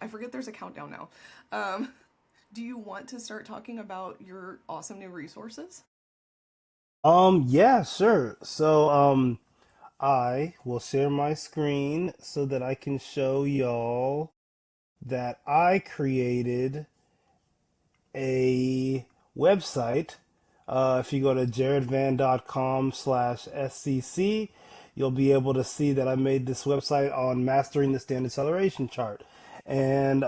I forget there's a countdown now. Um, do you want to start talking about your awesome new resources? Yeah, sure. I will share my screen so that I can show y'all that I created a website. If you go to jaredvan.com/scc, you'll be able to see that I made this website on mastering the standard acceleration chart. And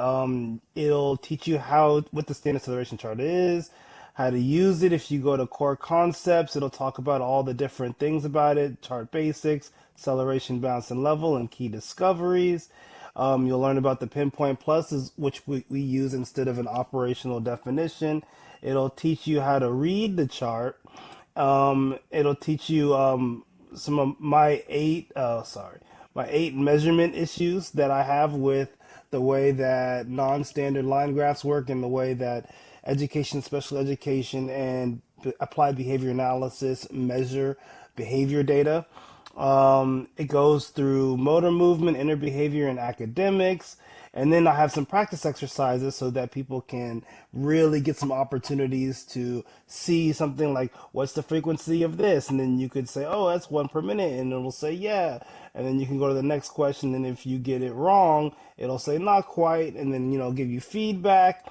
it'll teach you what the standard acceleration chart is, how to use it. If you go to core concepts, it'll talk about all the different things about it, chart basics, acceleration, balance, and level, and key discoveries. You'll learn about the pinpoint pluses, which we use instead of an operational definition. It'll teach you how to read the chart. It'll teach you some of my eight measurement issues that I have with the way that non-standard line graphs work and the way that education, special education, and applied behavior analysis measure behavior data. It goes through motor movement, inner behavior, and academics. And then I have some practice exercises so that people can really get some opportunities to see something like, what's the frequency of this? And then you could say, oh, that's 1 per minute. And it'll say, yeah. And then you can go to the next question. And if you get it wrong, it'll say, not quite. And then, give you feedback.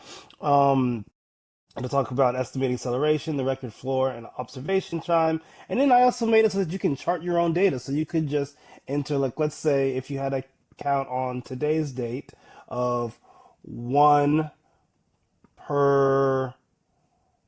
To talk about estimating acceleration, the record floor, and observation time. And then I also made it so that you can chart your own data. So you could just enter, like, let's say if you had a count on today's date of 1 per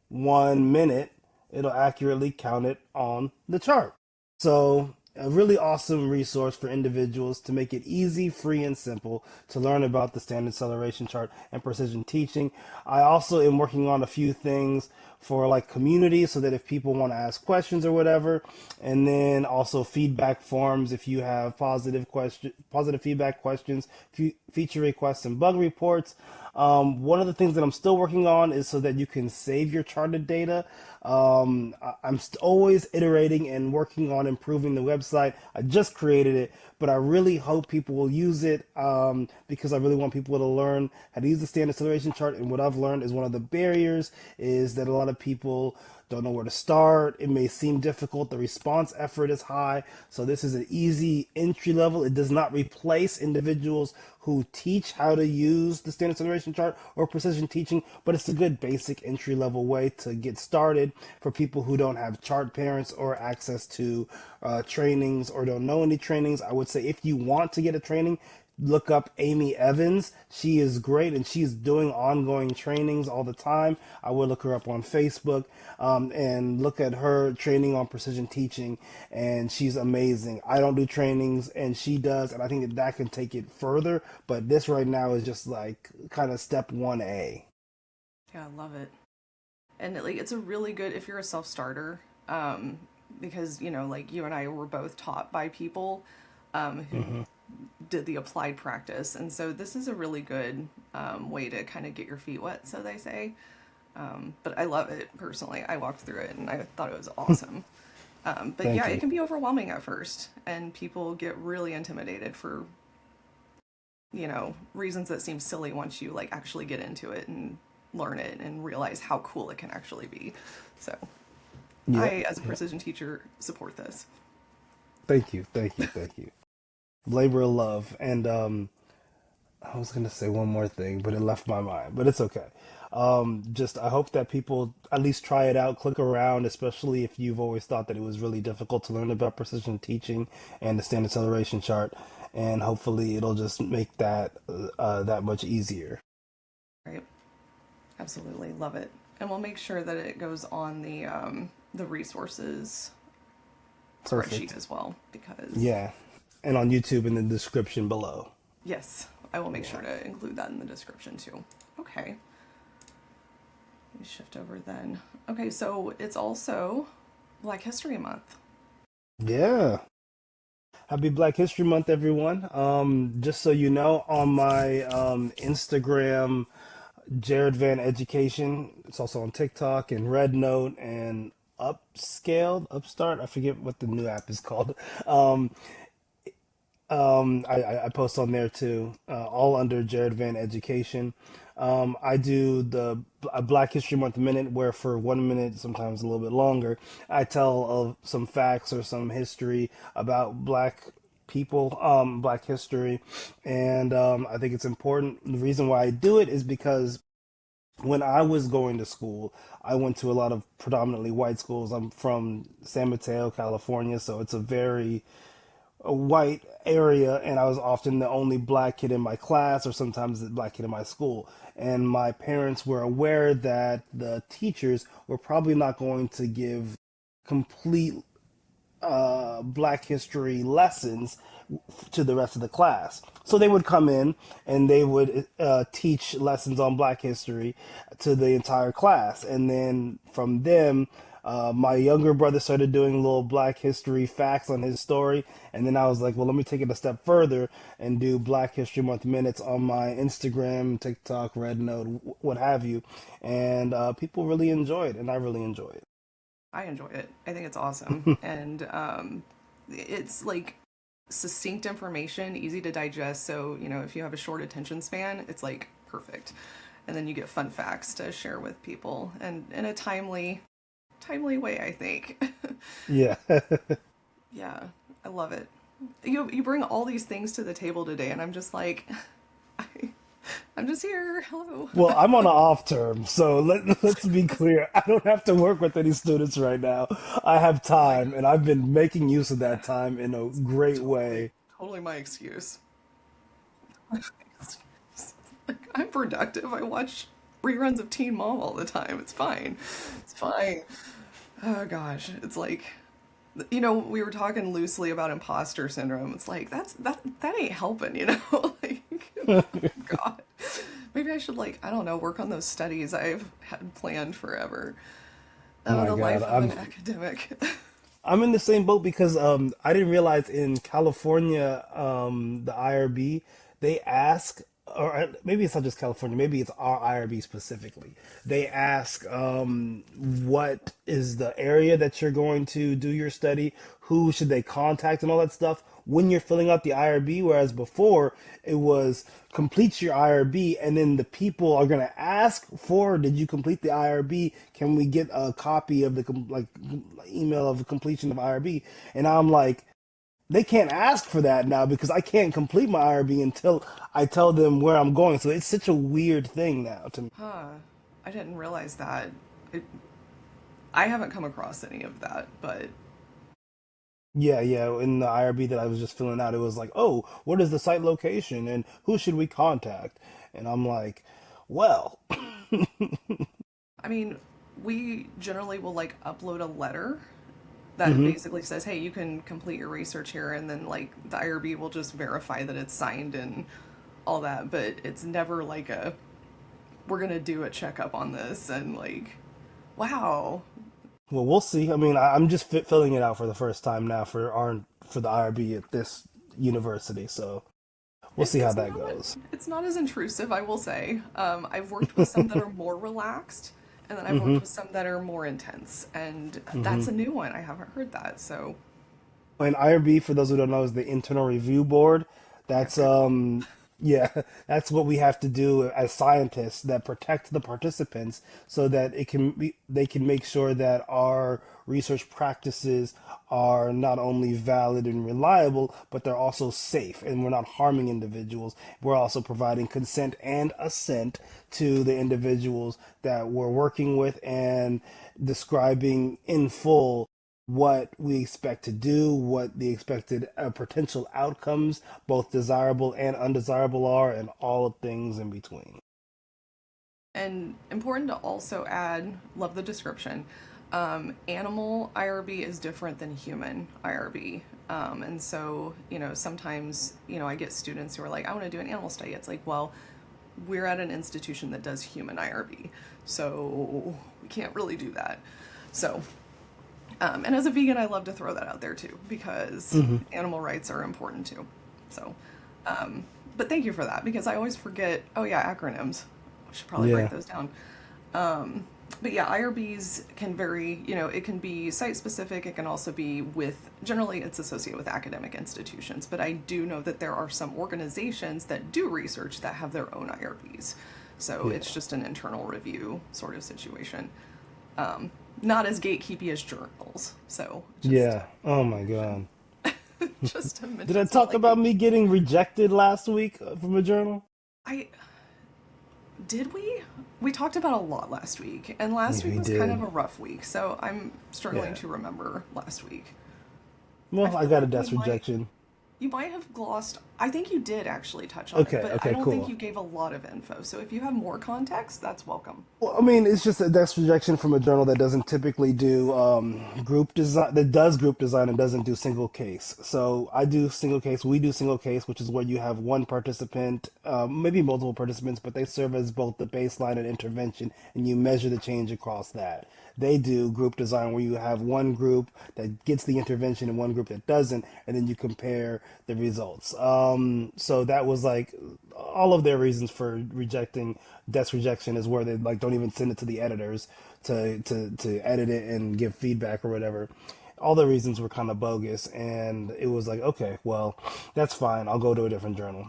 1 minute, it'll accurately count it on the chart. So, a really awesome resource for individuals to make it easy, free, and simple to learn about the standard acceleration chart and precision teaching. I also am working on a few things for like community so that if people want to ask questions or whatever, and then also feedback forms if you have positive feedback questions, feature requests, and bug reports. One of the things that I'm still working on is so that you can save your charted data. I'm always iterating and working on improving the website. I just created it, but I really hope people will use it because I really want people to learn how to use the standard acceleration chart. And what I've learned is one of the barriers is that a lot of people don't know where to start. It may seem difficult. The response effort is high. So this is an easy entry level. It does not replace individuals who teach how to use the standard acceleration chart or precision teaching, but it's a good basic entry level way to get started for people who don't have chart parents or access to trainings or don't know any trainings. I would say if you want to get a training, look up Amy Evans. She is great and she's doing ongoing trainings all the time. I would look her up on Facebook and look at her training on precision teaching, and she's amazing. I don't do trainings and she does, and I think that can take it further. But this right now is just like kind of step 1A. Yeah, I love it. And like it's a really good if you're a self starter, because like you and I were both taught by people who Hmm. did the applied practice, and so this is a really good way to kind of get your feet wet, so they say. But I love it personally. I walked through it and I thought it was awesome. But Thank yeah, it you. can be overwhelming at first, and people get really intimidated for reasons that seem silly once you like actually get into it and learn it and realize how cool it can actually be. So Yep. I, as a Yep. precision teacher, support this. Thank you. Thank you. Thank you. Labor of love. And I was gonna say one more thing, but it left my mind. But it's okay. Just I hope that people at least try it out, click around, especially if you've always thought that it was really difficult to learn about precision teaching and the standard acceleration chart, and hopefully it'll just make that much easier. Right? Absolutely love it, and we'll make sure that it goes on the resources spreadsheet Perfect. as well because Yeah, and on YouTube in the description below. yes, I will make Yeah. sure to include that in the description too. Okay, let me shift over then. Okay, so it's also Black History Month. Yeah. Happy Black History Month, everyone. Just so you know, on my Instagram, Jared Van Education, it's also on TikTok and Red Note and Upscaled, Upstart. I forget what the new app is called. Um, I post on there too, all under Jared Van Education. I do the Black History Month minute, where for 1 minute, sometimes a little bit longer, I tell of some facts or some history about Black people, Black history, and I think it's important. The reason why I do it is because when I was going to school, I went to a lot of predominantly white schools. I'm from San Mateo, California, so it's a white area, and I was often the only black kid in my class or sometimes the black kid in my school. And my parents were aware that the teachers were probably not going to give complete black history lessons to the rest of the class. So they would come in and they would teach lessons on black history to the entire class. And then from them, my younger brother started doing little black history facts on his story. And then I was like, well, let me take it a step further and do Black History Month minutes on my Instagram, TikTok, Rednote, what have you. And people really enjoy it, and I really enjoy it. I enjoy it. I think it's awesome. And it's like succinct information, easy to digest. So, if you have a short attention span, it's like perfect. And then you get fun facts to share with people and in a timely way, I think. Yeah. Yeah, I love it. You bring all these things to the table today, and I'm just like, I, I'm just here. Hello. Well, I'm on an off term, so let's be clear. I don't have to work with any students right now. I have Oh my time, god. and I've been making use of that time in a It's great totally, way. totally my excuse. Like, I'm productive. I watch reruns of Teen Mom all the time. It's fine. It's fine. Oh gosh, it's like, we were talking loosely about imposter syndrome. It's like that ain't helping. Like, God, maybe I should, like, I don't know, work on those studies I've had planned forever. Oh, My the God, life of an academic. I'm in the same boat because I didn't realize in California, the IRB, they ask, or maybe it's not just California, maybe it's our IRB specifically. They ask what is the area that you're going to do your study, who should they contact, and all that stuff when you're filling out the IRB. Whereas before, it was complete your IRB, and then the people are going to ask for, did you complete the IRB? Can we get a copy of the email of the completion of IRB? And I'm like, they can't ask for that now because I can't complete my IRB until I tell them where I'm going. So it's such a weird thing now to me. Huh. I didn't realize that. It, I haven't come across any of that, but Yeah, yeah. In the IRB that I was just filling out, it was like, oh, what is the site location and who should we contact? And I'm like, well, I mean, we generally will, like, upload a letter that hmm, basically says, "Hey, you can complete your research here," and then, like, the IRB will just verify that it's signed and all that. But it's never like a, "We're gonna do a checkup on this," and like, wow. well, we'll see. I mean, I'm just filling it out for the first time now for the IRB at this university. So we'll see how It's that not goes. it's not as intrusive, I will say. I've worked with some that are more relaxed, and then I've Hmm, worked with some that are more intense, and hmm. that's a new one. I haven't heard that, so And IRB, for those who don't know, is the Internal Review Board. yeah, That's good call. yeah, that's what we have to do as scientists that protect the participants so that they can make sure that our research practices are not only valid and reliable, but they're also safe and we're not harming individuals. We're also providing consent and assent to the individuals that we're working with and describing in full what we expect to do, what the expected potential outcomes, both desirable and undesirable, are, and all of things in between. And important to also add, love the description. Animal IRB is different than human IRB. And so, sometimes, I get students who are like, I want to do an animal study. It's like, well, we're at an institution that does human IRB. So we can't really do that. So, and as a vegan, I love to throw that out there too, because Hmm. animal rights are important too. So, but thank you for that, because I always forget. Oh yeah, acronyms. I should probably write Yeah. those down. But yeah, IRBs can vary. You know, it can be site specific. It can also be with, generally, it's associated with academic institutions. But I do know that there are some organizations that do research that have their own IRBs. So Yeah. it's just an internal review sort of situation. Not as gatekeepy as journals. So just Yeah. Oh my God. just to Did I mention some talk like about me gatekeeping. getting rejected last week from a journal? I did we talked about a lot last week, and last week We was kind of did. a rough week. So I'm struggling Yeah. to remember last week. I Well, I feel got a like desk rejection. you might have glossed. I think you did actually touch on it, Okay. but I Okay. don't think Cool. you gave a lot of info. So if you have more context, that's welcome. Well, I mean, it's just a desk rejection from a journal that doesn't typically do group design, that does group design and doesn't do single case. So I do single case, we do single case, which is where you have one participant, maybe multiple participants, but they serve as both the baseline and intervention, and you measure the change across that. They do group design where you have one group that gets the intervention and one group that doesn't, and then you compare the results. So that was like all of their reasons for rejecting desk rejection is where they like don't even send it to the editors to edit it and give feedback or whatever. All the reasons were kind of bogus, and it was like, okay, well, that's fine. I'll go to a different journal.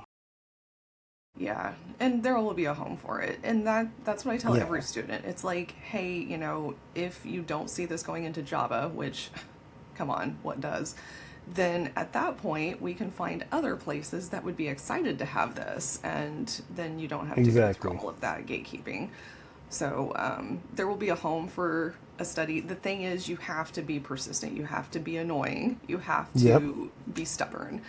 Yeah, and there will be a home for it. And that's what I tell every Yeah, student. It's like, hey, you know, if you don't see this going into Java, which come on, what does? Then at that point, we can find other places that would be excited to have this, and then you don't have to go through exactly. all of that gatekeeping. So there will be a home for a study. The thing is, you have to be persistent. You have to be annoying. You have Yep. to be stubborn,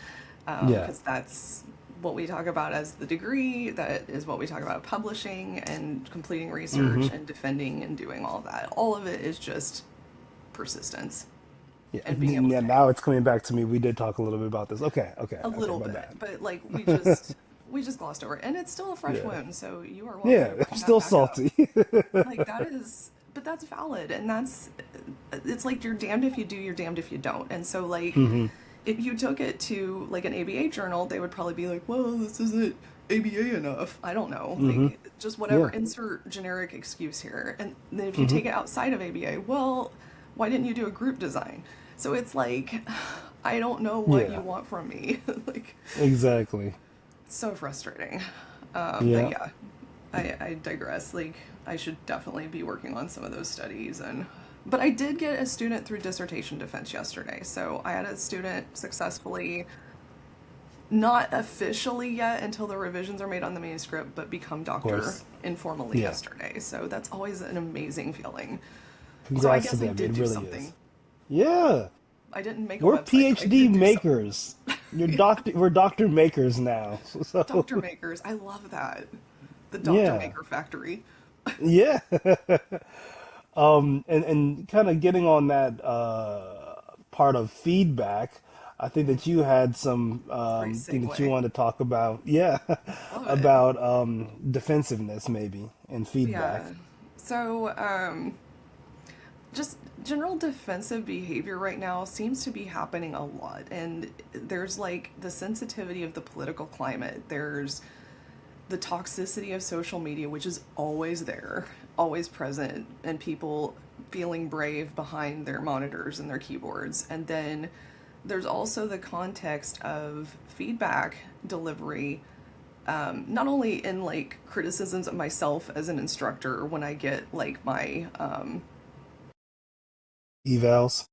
Yeah. because that's what we talk about as the degree. That is what we talk about publishing and completing research Mm-hmm. and defending and doing all that. All of it is just persistence Yeah. and being able to Yeah. hang Now it's coming back to me. We did talk a little bit about this. Okay. Okay. a Okay. little My bit, bad. but like we just glossed over it. And it's still a fresh Yeah. wound, so you are welcome Yeah. to I'm bring that still back up. salty. Like that is, but that's valid, and that's, it's like you're damned if you do, you're damned if you don't. And so like Hmm. if you took it to like an ABA journal, they would probably be like, well, this isn't ABA enough. I don't know, Hmm. like just whatever, Yeah. insert generic excuse here. And then if you Hmm. take it outside of ABA, well, why didn't you do a group design? So it's like I don't know what you Yeah. want from me. Like Exactly. so frustrating. But Yeah. yeah, I digress. Like, I should definitely be working on some of those studies. And but I did get a student through dissertation defense yesterday. So I had a student successfully, not officially yet until the revisions are made on the manuscript, but become Of doctor course. informally Yeah. yesterday. So that's always an amazing feeling. So I Congrats to guess I them. did It do really is. something. Yeah. I didn't make a We're website, but I PhD did do something. makers. We're doctor makers now. So Doctor makers. I love that. The Doctor yeah. Maker Factory. Yeah. And kind of getting on that part of feedback, I think that you had some Great thing that you segue. wanted to talk about. Yeah. Love it. About defensiveness maybe and feedback. Yeah. So, just general defensive behavior right now seems to be happening a lot. And there's like the sensitivity of the political climate. There's the toxicity of social media, which is always there, always present, and people feeling brave behind their monitors and their keyboards. And then there's also the context of feedback delivery, not only in like criticisms of myself as an instructor when I get like my Evals.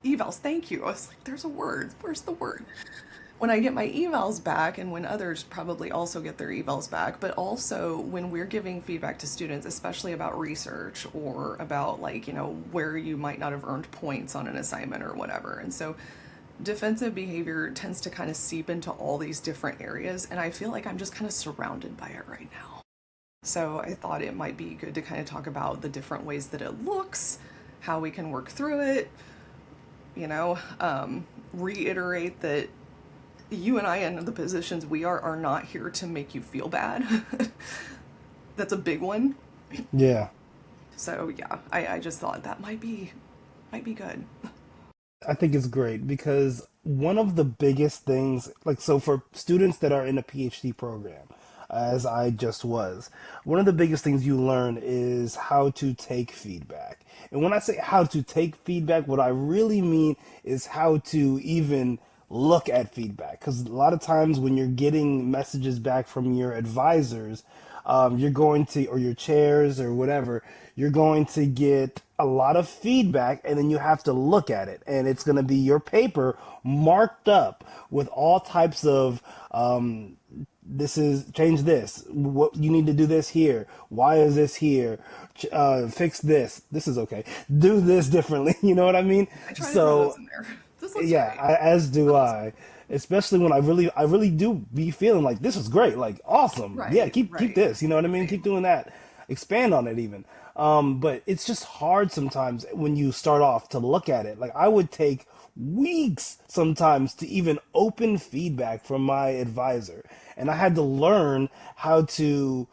evals. Thank you. I was like, there's a word. Where's the word? When I get my evals back, and when others probably also get their evals back, but also when we're giving feedback to students, especially about research or about like, you know, where you might not have earned points on an assignment or whatever. And so defensive behavior tends to kind of seep into all these different areas, and I feel like I'm just kind of surrounded by it right now. So I thought it might be good to kind of talk about the different ways that it looks, how we can work through it, you know, reiterate that you and I in the positions we are not here to make you feel bad. That's a big one. Yeah. So yeah, I just thought that might be good. I think it's great because one of the biggest things, like, so for students that are in a PhD program, as I just was. One of the biggest things you learn is how to take feedback. And when I say how to take feedback, what I really mean is how to even look at feedback. Because a lot of times when you're getting messages back from your advisors, you're going to, or your chairs or whatever, you're going to get a lot of feedback and then you have to look at it. And it's going to be your paper marked up with all types of, this is change this. What you need to do this here. Why is this here? Fix this. This is okay. Do this differently. You know what I mean? I try to throw those So in there. This looks yeah, great. as do That looks I. Especially when I really do be feeling like this was great, like awesome. Yeah, right, keep right. this. You know what I mean? Keep Same. doing that. Expand on it even. But it's just hard sometimes when you start off to look at it. Like I would take weeks sometimes to even open feedback from my advisor, and I had to learn how to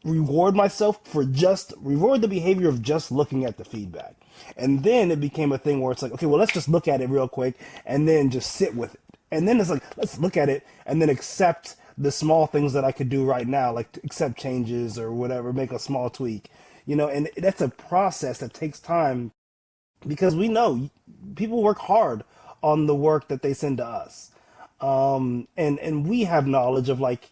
reward myself for just reward the behavior of just looking at the feedback. And then it became a thing where it's like, okay, well, let's just look at it real quick and then just sit with it. And then it's like, let's look at it and then accept the small things that I could do right now, like accept changes or whatever, make a small tweak, you know, and that's a process that takes time because we know people work hard on the work that they send to us. And we have knowledge of like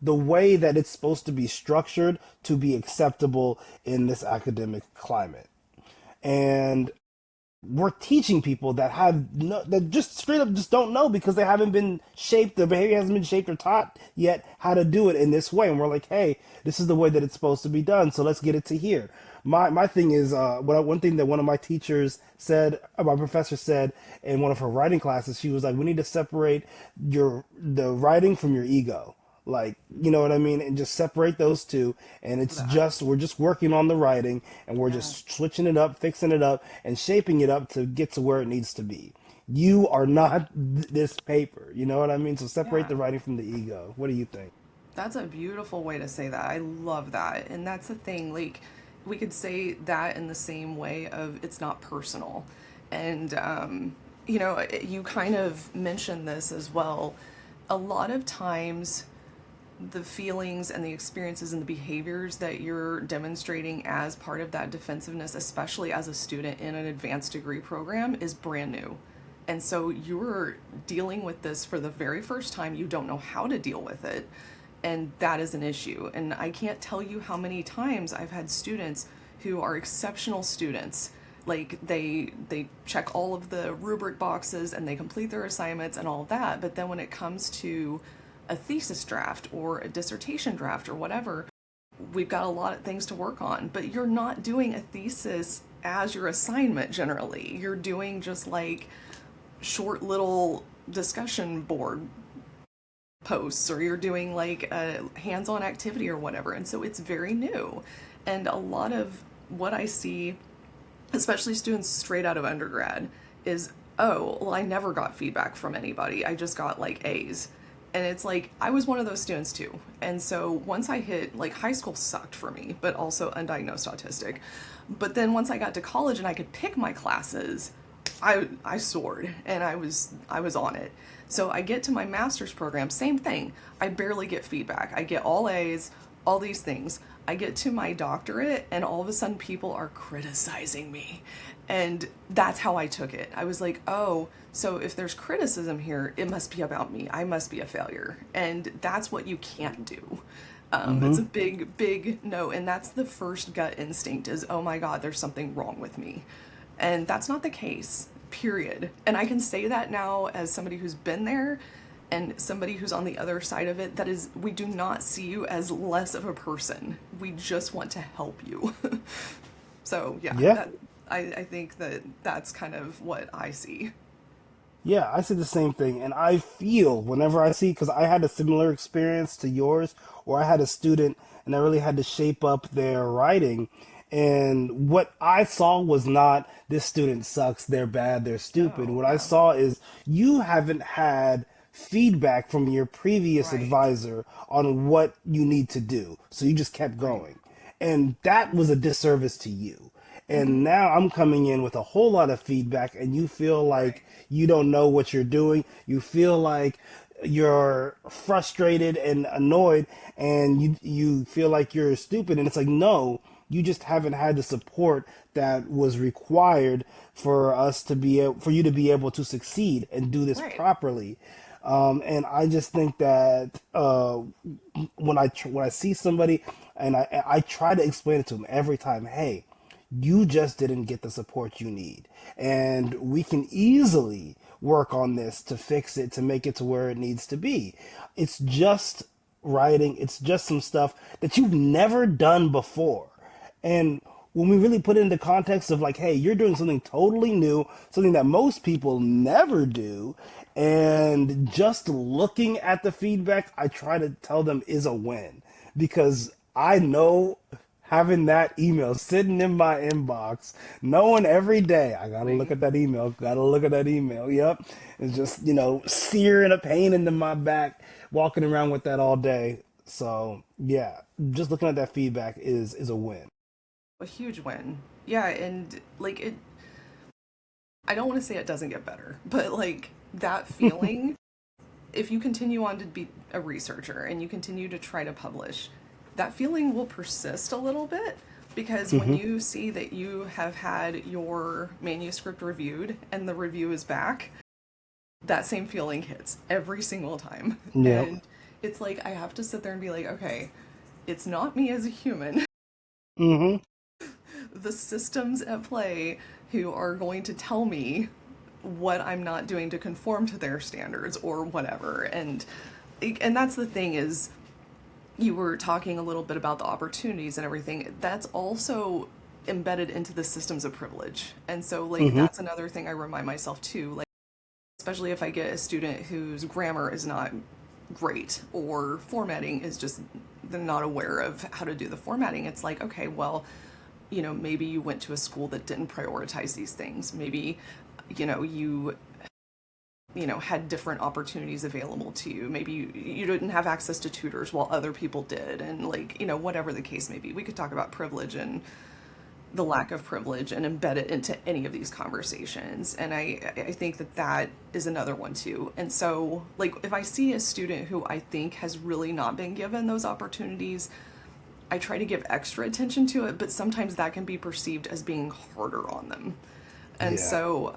the way that it's supposed to be structured to be acceptable in this academic climate. And we're teaching people that have no, that just straight up just don't know because they haven't been shaped, their behavior hasn't been shaped or taught yet how to do it in this way. And we're like, hey, this is the way that it's supposed to be done, so let's get it to here. My thing is one thing that one of my teachers said, my professor said in one of her writing classes, she was like, we need to separate the writing from your ego, like, you know what I mean, and just separate those two. And it's That. just we're just working on the writing and we're Yeah. just switching it up, fixing it up, and shaping it up to get to where it needs to be. You are not this paper, you know what I mean? So separate Yeah. the writing from the ego. What do you think? That's a beautiful way to say that. I love that. And that's the thing. Like, we could say that in the same way of it's not personal. And, you kind of mentioned this as well. A lot of times, the feelings and the experiences and the behaviors that you're demonstrating as part of that defensiveness, especially as a student in an advanced degree program, is brand new. And so you're dealing with this for the very first time. You don't know how to deal with it. And that is an issue. And I can't tell you how many times I've had students who are exceptional students. Like they check all of the rubric boxes and they complete their assignments and all of that. But then when it comes to a thesis draft or a dissertation draft or whatever, we've got a lot of things to work on. But you're not doing a thesis as your assignment generally. You're doing just like short little discussion board posts, or you're doing like a hands-on activity or whatever. And so it's very new. And a lot of what I see, especially students straight out of undergrad, is, oh, well, I never got feedback from anybody, I just got like A's. And it's like, I was one of those students too. And so once I hit, like, high school sucked for me, but also undiagnosed autistic. But then once I got to college and I could pick my classes, I soared and I was on it. So I get to my master's program, same thing. I barely get feedback. I get all A's, all these things. I get to my doctorate and all of a sudden people are criticizing me. And that's how I took it. I was like, oh, so if there's criticism here, it must be about me. I must be a failure. And that's what you can't do. It's a big, big no. And that's the first gut instinct is, oh my God, there's something wrong with me. And that's not the case, period. And I can say that now as somebody who's been there and somebody who's on the other side of it. That is, we do not see you as less of a person. We just want to help you. So, yeah, Yeah. I think that that's kind of what I see. Yeah, I say the same thing, and I feel whenever I see, because I had a similar experience to yours, where I had a student and I really had to shape up their writing, and what I saw was not this student sucks, they're bad, they're stupid. No, What I yeah, saw is you haven't had feedback from your previous right, advisor on what you need to do, so you just kept right. going, and that was a disservice to you. And Hmm. now I'm coming in with a whole lot of feedback, and you feel Right. like you don't know what you're doing. You feel like you're frustrated and annoyed, and you feel like you're stupid, and it's like, no, you just haven't had the support that was required for us to be able, for you to be able to succeed and do this Right. properly. And I just think that when I see somebody, and I try to explain it to them every time, hey, you just didn't get the support you need, and we can easily work on this to fix it, to make it to where it needs to be. It's just writing, it's just some stuff that you've never done before. And when we really put it into context of like, hey, you're doing something totally new, something that most people never do, and just looking at the feedback, I try to tell them is a win, because I know having that email sitting in my inbox, knowing every day I gotta look Like, at that email, gotta look at that email. Yep, it's just, searing a pain into my back, walking around with that all day. So yeah, just looking at that feedback is a win. a huge win. Yeah, and like it I don't want to say it doesn't get better, but like that feeling, if you continue on to be a researcher and you continue to try to publish, that feeling will persist a little bit, because when Hmm. you see that you have had your manuscript reviewed and the review is back, that same feeling hits every single time. Yep. And it's like I have to sit there and be like, okay, it's not me as a human. Hmm. The systems at play who are going to tell me what I'm not doing to conform to their standards or whatever. And that's the thing is, you were talking a little bit about the opportunities and everything. That's also embedded into the systems of privilege. And so like Hmm. that's another thing I remind myself too, like especially if I get a student whose grammar is not great or formatting is just they're not aware of how to do the formatting. It's like, okay, well, maybe you went to a school that didn't prioritize these things. Maybe, you had different opportunities available to you. Maybe you didn't have access to tutors while other people did. And like, whatever the case may be, we could talk about privilege and the lack of privilege and embed it into any of these conversations. And I think that that is another one too. And so like if I see a student who I think has really not been given those opportunities, I try to give extra attention to it, but sometimes that can be perceived as being harder on them. And Yeah. so,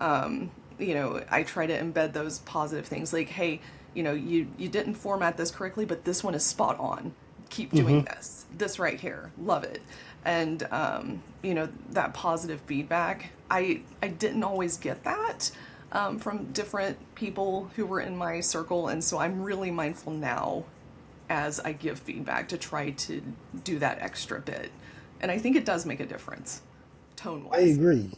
I try to embed those positive things like, hey, you didn't format this correctly, but this one is spot on. Keep Hmm. doing this. This right here. Love it. And, that positive feedback, I didn't always get that from different people who were in my circle. And so I'm really mindful now as I give feedback to try to do that extra bit. And I think it does make a difference, tone I wise. agree.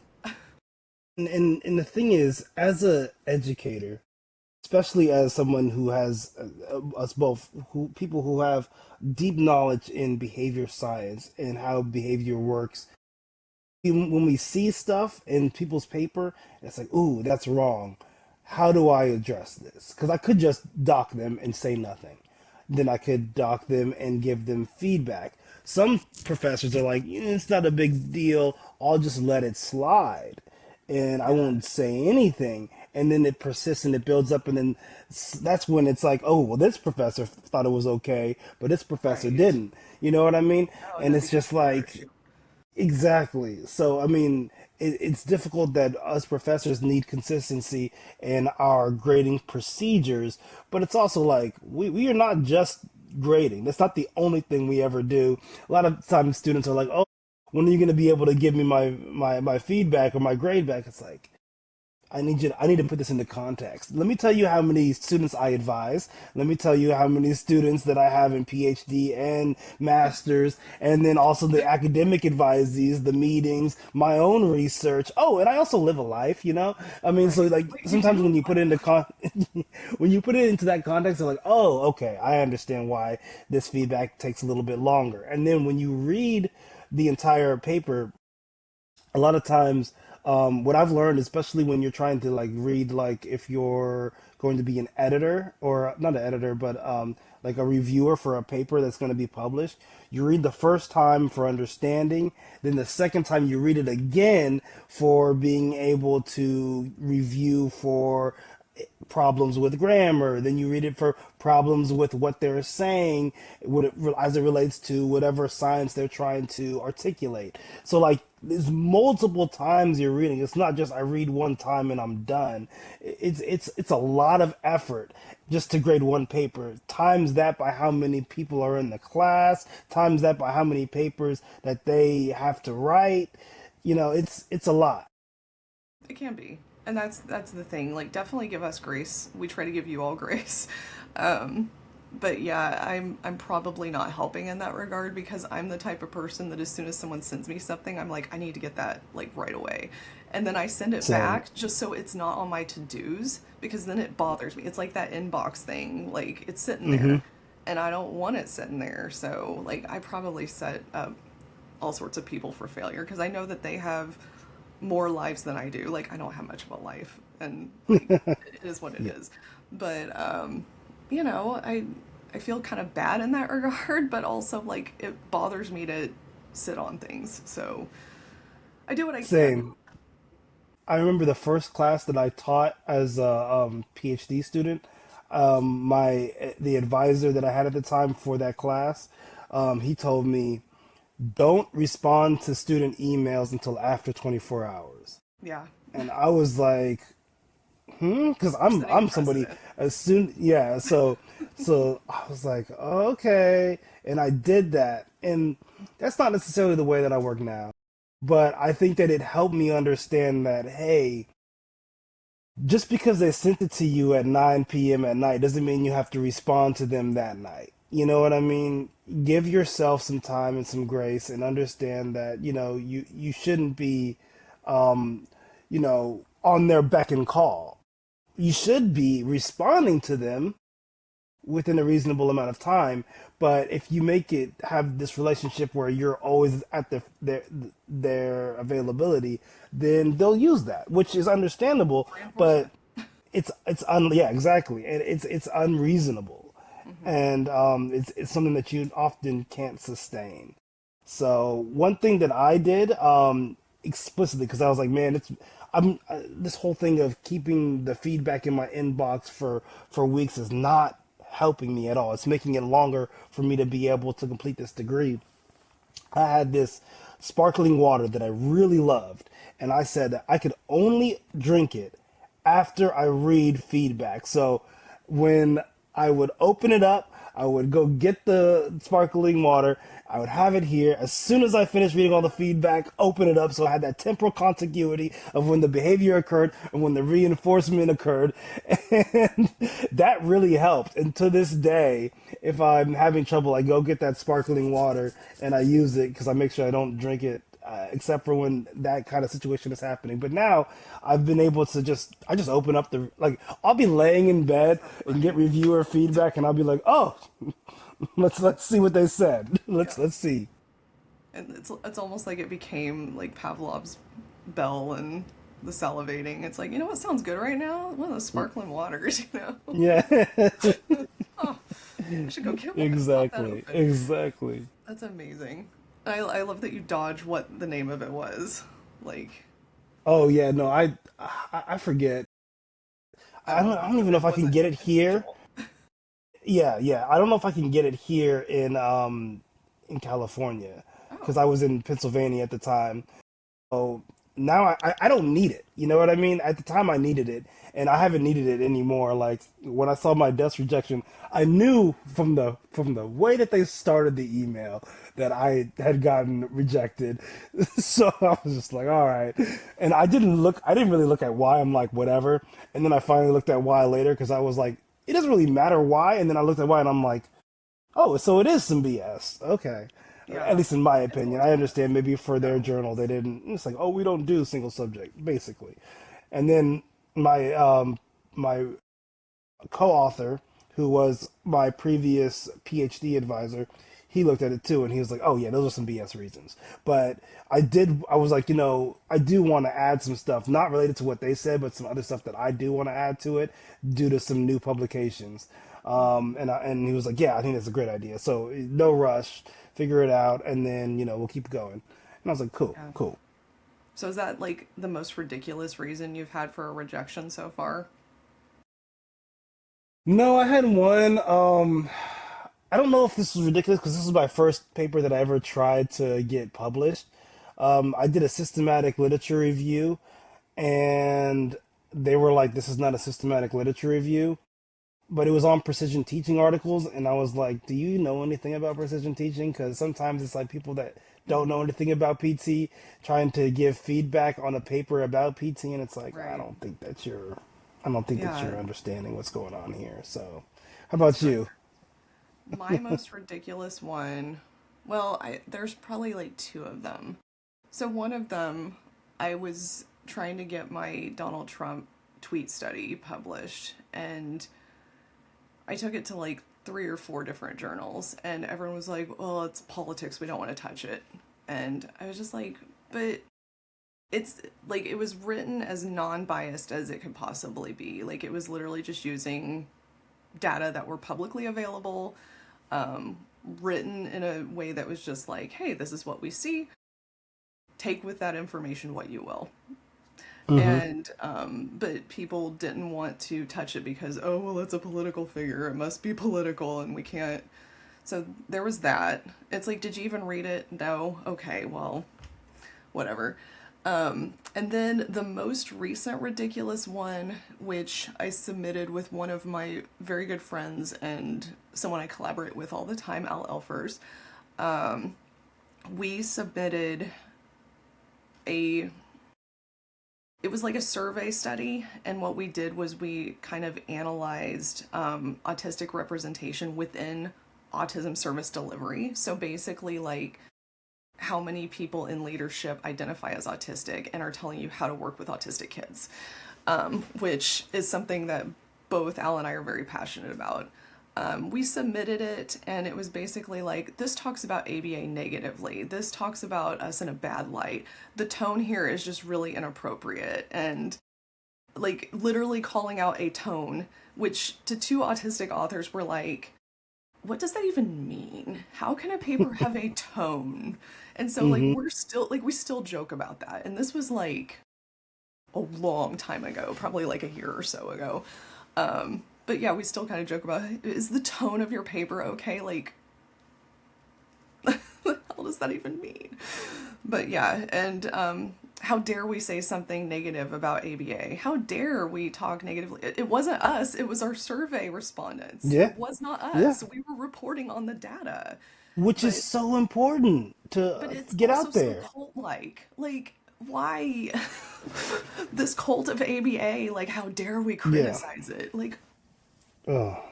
And the thing is, as a educator, especially as someone who has us both, who people who have deep knowledge in behavior science and how behavior works, when we see stuff in people's paper, it's like, ooh, that's wrong. How do I address this? Because I could just dock them and say nothing. Then I could dock them and give them feedback. Some professors are like, it's not a big deal. I'll just let it slide and I Yeah. won't say anything. And then it persists and it builds up. And then that's when it's like, oh, well, this professor thought it was okay, but this professor Right. didn't. You know what I mean? No, and And it it's becomes just another like, issue. exactly. So, I mean, it's difficult that us professors need consistency in our grading procedures, but it's also like we are not just grading. That's not the only thing we ever do. A lot of times students are like, oh, when are you going to be able to give me my feedback or my grade back? It's like, I need to put this into context. Let me tell you how many students I advise. Let me tell you how many students that I have in PhD and masters, and then also the academic advisees, the meetings, my own research. Oh, and I also live a life, you know? I mean, so Right. like Wait, you sometimes do? when you put it into when you put it into that context, they're like, "Oh, okay, I understand why this feedback takes a little bit longer." And then when you read the entire paper, a lot of times what I've learned, especially when you're trying to like read, like if you're going to be an editor, or not an editor, but like a reviewer for a paper that's going to be published, you read the first time for understanding, then the second time you read it again for being able to review for problems with grammar. Then you read it for problems with what they're saying, as it relates to whatever science they're trying to articulate. So like, there's multiple times you're reading. It's not just I read one time and I'm done. It's a lot of effort just to grade one paper. Times that by how many people are in the class. Times that by how many papers that they have to write. It's a lot. It can be. And that's the thing. Like definitely give us grace. We try to give you all grace. Um but yeah, I'm probably not helping in that regard because I'm the type of person that as soon as someone sends me something, I'm like I need to get that like right away. And then I send it Same. back just so it's not on my to-dos because then it bothers me. It's like that inbox thing. Like it's sitting Hmm. there and I don't want it sitting there. So like I probably set up all sorts of people for failure because I know that they have more lives than I do. Like I don't have much of a life, and like it is what it Yeah. is. But you know, I feel kind of bad in that regard, but also like it bothers me to sit on things. So I do what I can. Same. I remember the first class that I taught as a PhD student. My the advisor that I had at the time for that class, he told me, don't respond to student emails until after 24 hours. Yeah, And I was like, because we're I'm setting a I'm somebody precedent. as soon, yeah. So I was like, okay, and I did that, and that's not necessarily the way that I work now, but I think that it helped me understand that, hey, just because they sent it to you at 9 p.m. at night doesn't mean you have to respond to them that night. You know what I mean? Give yourself some time and some grace, and understand that you shouldn't be, on their beck and call. You should be responding to them within a reasonable amount of time. But if you make it have this relationship where you're always at their availability, then they'll use that, which is understandable. But Reinforcement. yeah, exactly, and it's unreasonable, Hmm. and it's something that you often can't sustain. So one thing that I did, explicitly, because I was like, man, this whole thing of keeping the feedback in my inbox for weeks is not helping me at all. It's making it longer for me to be able to complete this degree. I had this sparkling water that I really loved, and I said that I could only drink it after I read feedback. So when I would open it up, I would go get the sparkling water. I would have it here. As soon as I finished reading all the feedback, open it up. So I had that temporal contiguity of when the behavior occurred and when the reinforcement occurred. And that really helped. And to this day, if I'm having trouble, I go get that sparkling water and I use it because I make sure I don't drink it, except for when that kind of situation is happening. But now I've been able to I just open up like, I'll be laying in bed So and get funny. reviewer feedback, and I'll be like, oh, let's see what they said. Yeah. Let's see. And it's almost like it became like Pavlov's bell and the salivating. It's like, you know what sounds good right now? One of those sparkling waters, you know? Yeah, Oh, I should go get one. Pop that exactly, open. exactly. That's amazing. I love that you dodge what the name of it was. Like, Oh yeah, no, I forget. oh, I don't even know it if I can wasn't get it here. intentional. Yeah, yeah. I don't know if I can get it here in California, Oh, because I was in Pennsylvania at the time. So now I don't need it. You know what I mean? At the time I needed it, and I haven't needed it anymore. Like when I saw my desk rejection, I knew from the way that they started the email that I had gotten rejected. So I was just like, all right. And I didn't really look at why. I'm like, whatever. And then I finally looked at why later, because I was like, it doesn't really matter why. And then I looked at why and I'm like, oh, so it is some BS. Okay. At yeah. least in my It's a opinion. I little bit. understand maybe for their No. journal they didn't. It's like, oh, we don't do single subject, basically. And then my co-author, who was my previous PhD advisor, he looked at it too, and he was like, "Oh yeah, those are some BS reasons." But I was like, I do want to add some stuff, not related to what they said, but some other stuff that I do want to add to it due to some new publications. And he was like, "Yeah, I think that's a great idea. So no rush, figure it out, and then we'll keep going." And I was like, "Cool, Yeah. cool." So is that like the most ridiculous reason you've had for a rejection so far? No, I had one. I don't know if this was ridiculous because this was my first paper that I ever tried to get published. I did a systematic literature review, and they were like, "This is not a systematic literature review." But it was on precision teaching articles, and I was like, "Do you know anything about precision teaching?" Because sometimes it's like people that don't Hmm. know anything about PT trying to give feedback on a paper about PT, and it's like, Right. I don't think that Yeah, you're understanding what's going on here. So, how it's about great. you? My most ridiculous one, well, there's probably like two of them. So one of them, I was trying to get my Donald Trump tweet study published, and I took it to like three or four different journals, and everyone was like, "Well, it's politics. We don't want to touch it." And I was just like, "But it's like it was written as non-biased as it could possibly be. Like it was literally just using data that were publicly available, um, written in a way that was just like, hey, this is what we see. Take with that information what you will." Hmm. And but people didn't want to touch it because, oh well, it's a political figure. It must be political, and we can't. So there was that. It's like, did you even read it? No. Okay, well, whatever. And then the most recent ridiculous one, which I submitted with one of my very good friends and someone I collaborate with all the time, Al Elfers. We submitted a it was like a survey study, and what we did was we kind of analyzed autistic representation within autism service delivery. So basically, like how many people in leadership identify as autistic and are telling you how to work with autistic kids, which is something that both Al and I are very passionate about. We submitted it, and it was basically like, this talks about ABA negatively. This talks about us in a bad light. The tone here is just really inappropriate. And like, literally calling out a tone, which to two autistic authors were like, what does that even mean? How can a paper have a tone? And so, like, Hmm. we're still, like, we still joke about that. And this was like a long time ago, probably like a year or so ago. But yeah, we still kind of joke about, is the tone of your paper okay? Like, what the hell does that even mean? But yeah, and how dare we say something negative about ABA? How dare we talk negatively? It wasn't us, it was our survey respondents. Yeah, It was not yeah. us. We were reporting on the data. Which is But so important but to it's get also out so there. cult like. Like, why this cult of ABA? Like, how dare we Yeah. criticize it? Like, Oh,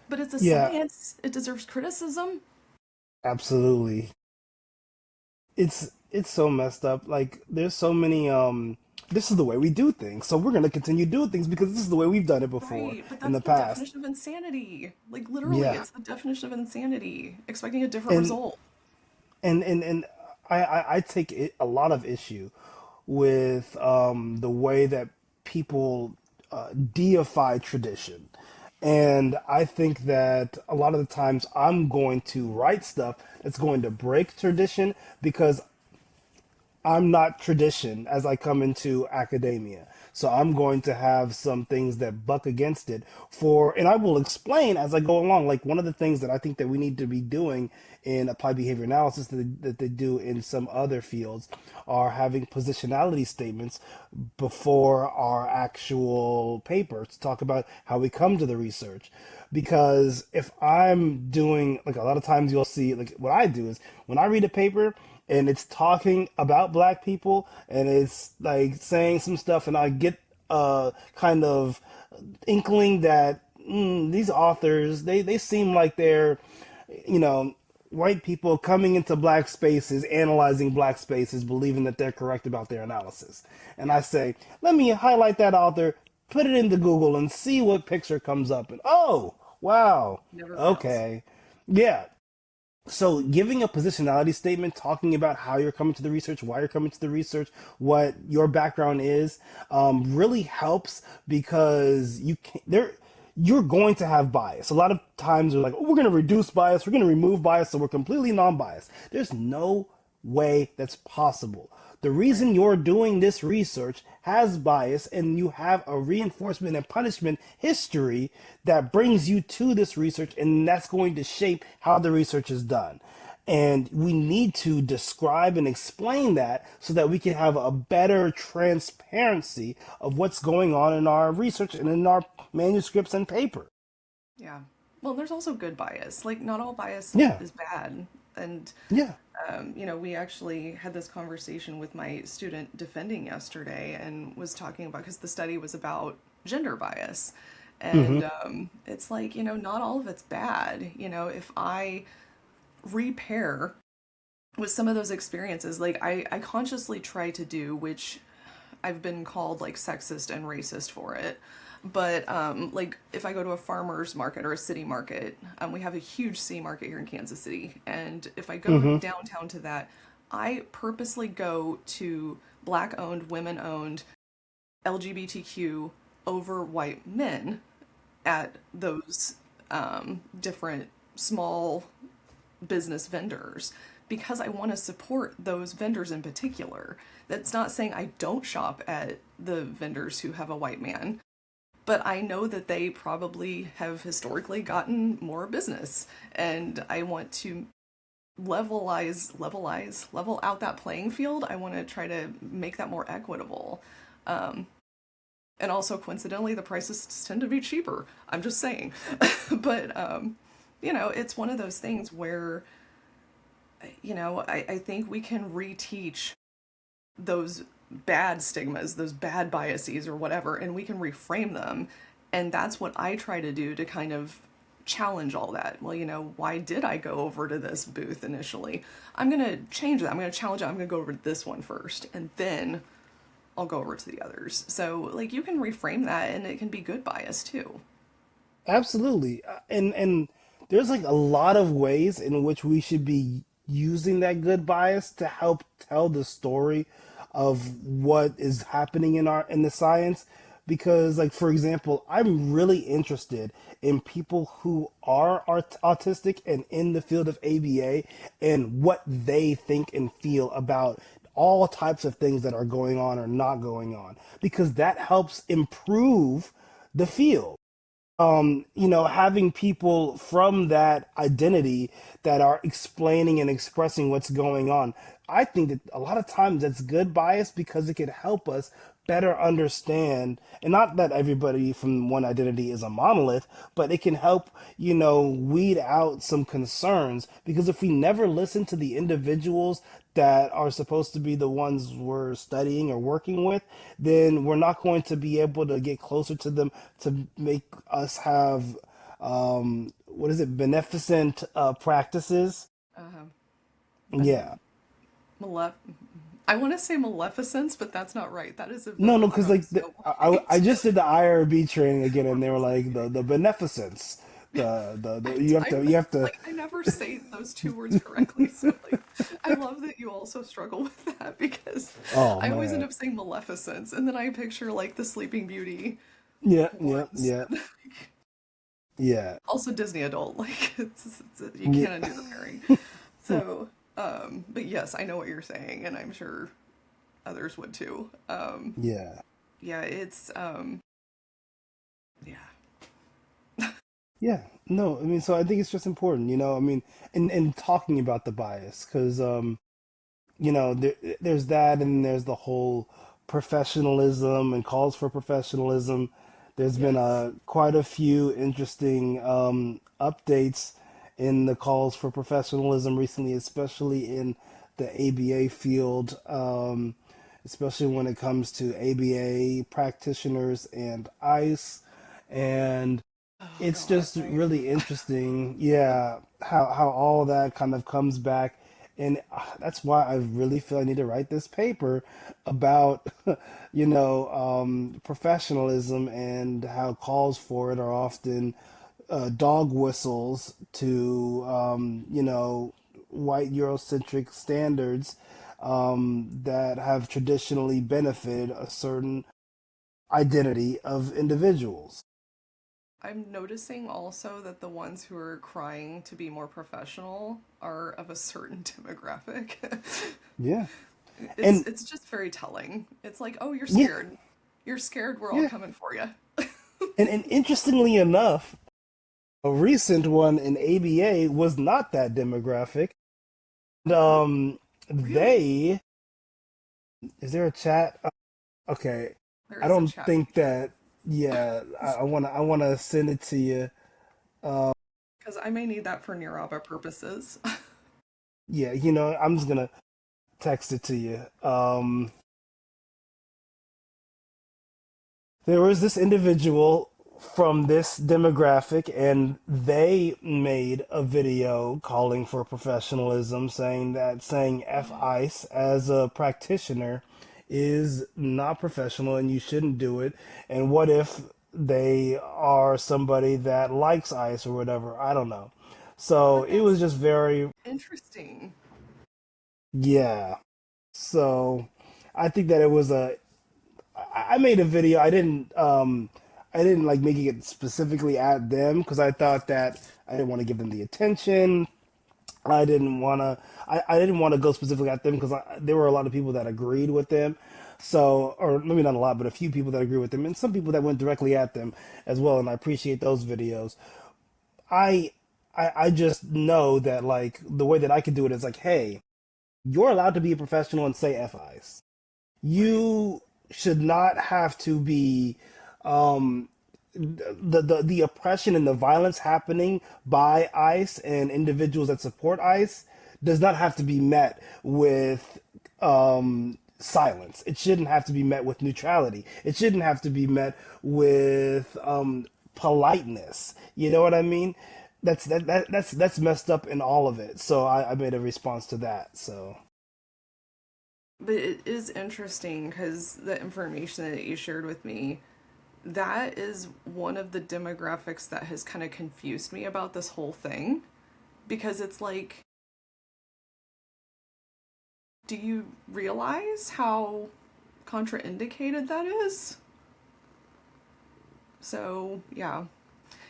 but it's a yeah. science. It deserves criticism. Absolutely. It's so messed up. Like there's so many this is the way we do things. So we're going to continue doing things because this is the way we've done it before Right, but in that's the the past. definition of insanity. Like, literally, Yeah. it's the definition of insanity. Expecting a different And result. and I take a lot of issue with the way that people deify tradition. And I think that a lot of the times I'm going to write stuff that's going to break tradition because I'm not tradition as I come into academia. So I'm going to have some things that buck against it and I will explain as I go along. Like one of the things that I think that we need to be doing in applied behavior analysis that they do in some other fields are having positionality statements before our actual paper to talk about how we come to the research. Because if I'm doing, like a lot of times you'll see, like what I do is when I read a paper, and it's talking about black people and it's like saying some stuff and I get a kind of inkling that these authors they seem like they're you know white people coming into black spaces analyzing black spaces believing that they're correct about their analysis, and I Yeah, say let me highlight that author, put it into Google and see what picture comes up, and oh wow, never fails. okay, yeah. So, giving a positionality statement, talking about how you're coming to the research, why you're coming to the research, what your background is, really helps because you can there. You're going to have bias. A lot of times they're like, "Oh, we're going to reduce bias. We're going to remove bias, so we're completely non-biased." There's no way that's possible. The Right. reason you're doing this research has bias, and you have a reinforcement and punishment history that brings you to this research, and that's going to shape how the research is done. And we need to describe and explain that so that we can have a better transparency of what's going on in our research and in our manuscripts and paper. Yeah. Well, there's also good bias. Like, not all bias Yeah, is bad. And, yeah. we actually had this conversation with my student defending yesterday and was talking about, because the study was about gender bias. Hmm. And it's like, not all of it's bad. If I repair with some of those experiences, like, I consciously try to do, which I've been called like sexist and racist for it. But like if I go to a farmer's market or a city market, we have a huge city market here in Kansas City, and if I go Hmm. downtown to that, I purposely go to black-owned, women-owned, LGBTQ over white men at those different small business vendors because I want to support those vendors in particular. That's not saying I don't shop at the vendors who have a white man, but I know that they probably have historically gotten more business, and I want to level out that playing field. I want to try to make that more equitable. And also, coincidentally, the prices tend to be cheaper. I'm just saying. But, it's one of those things where I think we can reteach those bad stigmas, those bad biases or whatever, and we can reframe them. And that's what I try to do to kind of challenge all that. Well, why did I go over to this booth initially? I'm going to change that. I'm going to challenge it. I'm going to go over to this one first, and then I'll go over to the others. So, like, you can reframe that, and it can be good bias too. Absolutely. And there's like a lot of ways in which we should be using that good bias to help tell the story of what is happening in the science. Because, like, for example, I'm really interested in people who are autistic and in the field of ABA and what they think and feel about all types of things that are going on or not going on, because that helps improve the field. Having people from that identity that are explaining and expressing what's going on. I think that a lot of times that's good bias because it can help us better understand, and not that everybody from one identity is a monolith, but it can help, weed out some concerns, because if we never listen to the individuals that are supposed to be the ones we're studying or working with, then we're not going to be able to get closer to them to make us have, what is it, beneficent practices. Uh, Yeah. malef- I want to say maleficence, but that's not right. That is a No, no, villain because from like Snow I White. just did the IRB training again, and they were like the beneficence, the you have I to you have to. like I never say those two words correctly, so like I love that you also struggle with that because Oh I always end man. up saying Maleficence, and then I picture like the Sleeping Beauty Yeah, yeah, once. yeah, yeah, Also Disney adult, like you yeah, can't undo the pairing. So, but yes, I know what you're saying, and I'm sure others would too. yeah. Yeah, it's yeah. Yeah, no, I mean, so I think it's just important, I mean, in talking about the bias, because there's that, and there's the whole professionalism and calls for professionalism. There's been Yes. quite a few interesting updates in the calls for professionalism recently, especially in the ABA field, especially when it comes to ABA practitioners and ICE. And Oh it's God, just right. really interesting, yeah, how all that kind of comes back, and that's why I really feel I need to write this paper about, professionalism, and how calls for it are often dog whistles to, white Eurocentric standards that have traditionally benefited a certain identity of individuals. I'm noticing also that the ones who are crying to be more professional are of a certain demographic. Yeah. it's And it's just very telling. It's like, oh, you're yeah, scared. You're scared. We're all yeah. coming for you. And interestingly enough, a recent one in ABA was not that demographic. Oh, Um, really? they is there a chat? Okay, There I is a don't chat think feature that. Yeah, I wanna send it to you. because I may need that for Niraba purposes. Yeah, I'm just gonna text it to you. There was this individual from this demographic, and they made a video calling for professionalism, saying that saying F ICE as a practitioner is not professional and you shouldn't do it. And what if they are somebody that likes ICE or whatever? I don't know. So But it was that's just very, interesting. yeah. So I think that it was a I made a video. I didn't like making it specifically at them because I thought that I didn't want to give them the attention. I didn't want to. I didn't want to go specifically at them because there were a lot of people that agreed with them. So, or maybe not a lot, but a few people that agree with them, and some people that went directly at them as well. And I appreciate those videos. I, I just know that like the way that I could do it is like, hey, you're allowed to be a professional and say FIs. Right. You should not have to be um, the oppression and the violence happening by ICE and individuals that support ICE does not have to be met with silence. It shouldn't have to be met with neutrality. It shouldn't have to be met with politeness. You know what I mean? That's messed up in all of it. So I made a response to that. So But it is interesting because the information that you shared with me, that is one of the demographics that has kind of confused me about this whole thing. Because it's like, do you realize how contraindicated that is? So, yeah.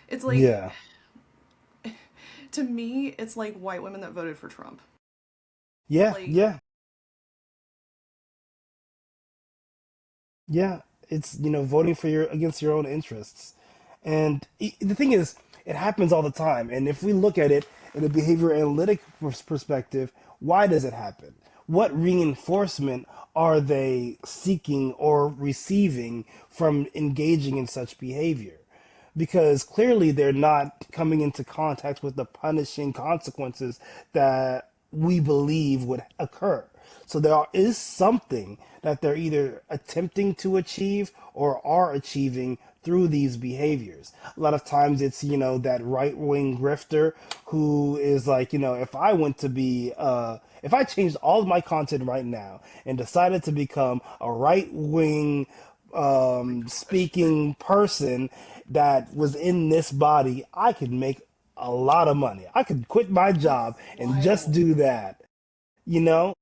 It's like, yeah, to me, it's like white women that voted for Trump. yeah, Like, yeah. Yeah, it's voting for your against your own interests, and the thing is, it happens all the time. And if we look at it in a behavior analytic perspective, why does it happen? What reinforcement are they seeking or receiving from engaging in such behavior? Because clearly they're not coming into contact with the punishing consequences that we believe would occur. So there is something that they're either attempting to achieve or are achieving through these behaviors. A lot of times it's, that right wing grifter who is like, if I went to be, if I changed all of my content right now and decided to become a right wing oh my gosh. speaking person that was in this body, I could make a lot of money. I could quit my That's job and just wild. do that, you know?